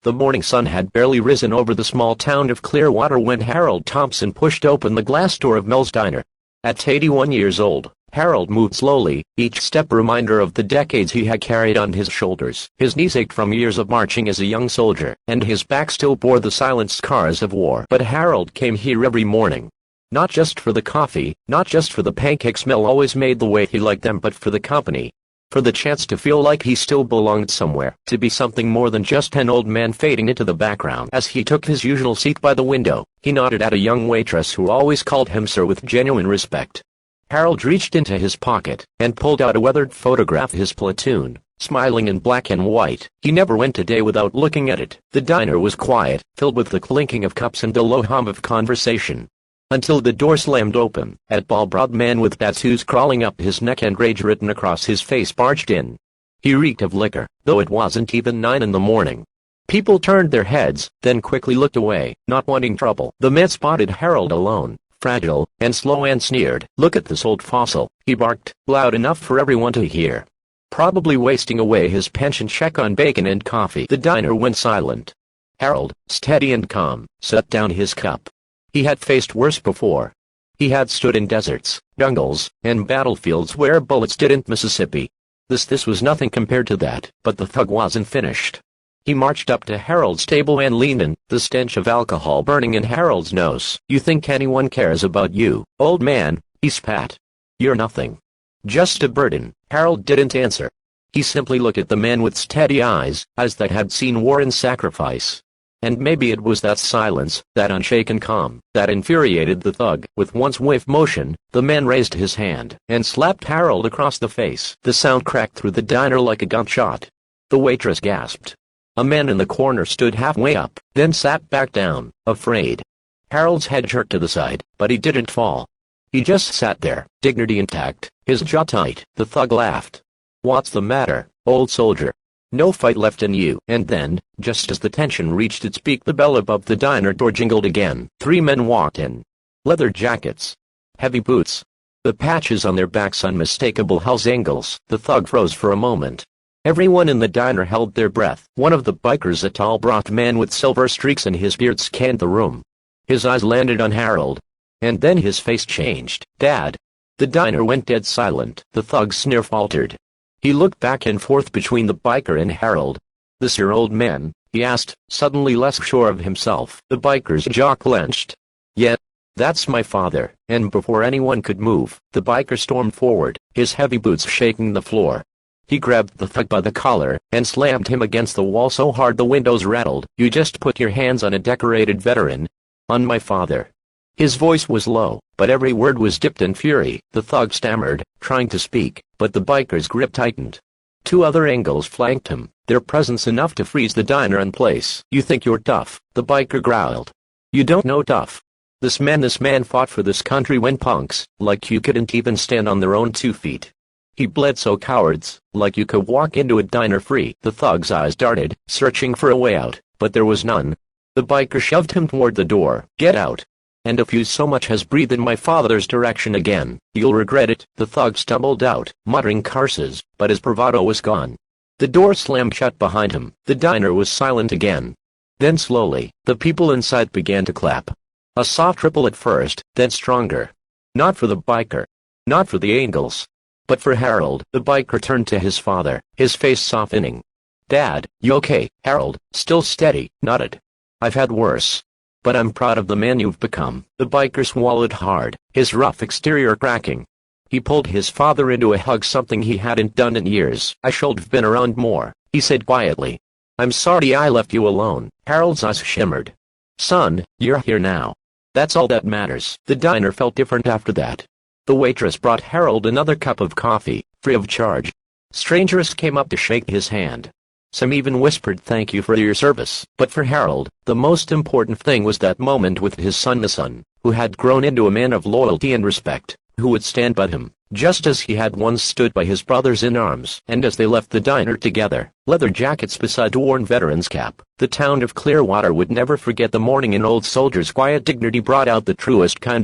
The morning sun had barely risen over the small town of Clearwater when Harold Thompson pushed open the glass door of Mel's Diner. At 81 years old, Harold moved slowly, each step a reminder of the decades he had carried on his shoulders. His knees ached from years of marching as a young soldier, and his back still bore the silent scars of war. But Harold came here every morning. Not just for the coffee, not just for the pancakes Mel always made the way he liked them, but for the company. For the chance to feel like he still belonged somewhere, to be something more than just an old man fading into the background. As he took his usual seat by the window, he nodded at a young waitress who always called him sir with genuine respect. Harold reached into his pocket and pulled out a weathered photograph of his platoon, smiling in black and white. He never went a day without looking at it. The diner was quiet, filled with the clinking of cups and the low hum of conversation. Until the door slammed open, a tall-browed man with tattoos crawling up his neck and rage written across his face barged in. He reeked of liquor, though it wasn't even 9 in the morning. People turned their heads, then quickly looked away, not wanting trouble. The man spotted Harold alone, fragile and slow, and sneered. "Look at this old fossil," he barked, loud enough for everyone to hear. Probably wasting away his pension check on bacon and coffee. The diner went silent. Harold, steady and calm, set down his cup. He had faced worse before. He had stood in deserts, jungles, and battlefields where bullets didn't Mississippi. This was nothing compared to that, but the thug wasn't finished. He marched up to Harold's table and leaned in, the stench of alcohol burning in Harold's nose. "You think anyone cares about you, old man?" he spat. "You're nothing. Just a burden." Harold didn't answer. He simply looked at the man with steady eyes that had seen war and sacrifice. And maybe it was that silence, that unshaken calm, that infuriated the thug. With one swift motion, the man raised his hand and slapped Harold across the face. The sound cracked through the diner like a gunshot. The waitress gasped. A man in the corner stood halfway up, then sat back down, afraid. Harold's head jerked to the side, but he didn't fall. He just sat there, dignity intact, his jaw tight. The thug laughed. "What's the matter, old soldier? No fight left in you." And then, just as the tension reached its peak, the bell above the diner door jingled again. 3 men walked in. Leather jackets. Heavy boots. The patches on their backs unmistakable Hells Angels. The thug froze for a moment. Everyone in the diner held their breath. One of the bikers, a tall broad man with silver streaks in his beard, scanned the room. His eyes landed on Harold. And then his face changed. "Dad." The diner went dead silent. The thug's sneer faltered. He looked back and forth between the biker and Harold. "This your old man?" he asked, suddenly less sure of himself. The biker's jaw clenched. "Yeah, that's my father." And before anyone could move, the biker stormed forward, his heavy boots shaking the floor. He grabbed the thug by the collar and slammed him against the wall so hard the windows rattled. "You just put your hands on a decorated veteran. On my father." His voice was low, but every word was dipped in fury. The thug stammered, trying to speak, but the biker's grip tightened. 2 other Angles flanked him, their presence enough to freeze the diner in place. "You think you're tough," the biker growled. "You don't know tough. This man fought for this country when punks, like you, couldn't even stand on their own 2 feet. He bled so cowards, like you, could walk into a diner free." The thug's eyes darted, searching for a way out, but there was none. The biker shoved him toward the door. "Get out. And if you so much as breathe in my father's direction again, you'll regret it." The thug stumbled out, muttering curses, but his bravado was gone. The door slammed shut behind him. The diner was silent again. Then slowly, the people inside began to clap. A soft ripple at first, then stronger. Not for the biker. Not for the Angles. But for Harold. The biker turned to his father, his face softening. "Dad, you okay?" Harold, still steady, nodded. "I've had worse. But I'm proud of the man you've become." The biker swallowed hard, his rough exterior cracking. He pulled his father into a hug, something he hadn't done in years. "I should have been around more," he said quietly. "I'm sorry I left you alone." Harold's eyes shimmered. "Son, you're here now. That's all that matters." The diner felt different after that. The waitress brought Harold another cup of coffee, free of charge. Strangers came up to shake his hand. Some even whispered thank you for your service. But for Harold, the most important thing was that moment with his son, the son, who had grown into a man of loyalty and respect, who would stand by him, just as he had once stood by his brothers in arms. And as they left the diner together, leather jackets beside a worn veteran's cap, the town of Clearwater would never forget the morning an old soldier's quiet dignity brought out the truest kind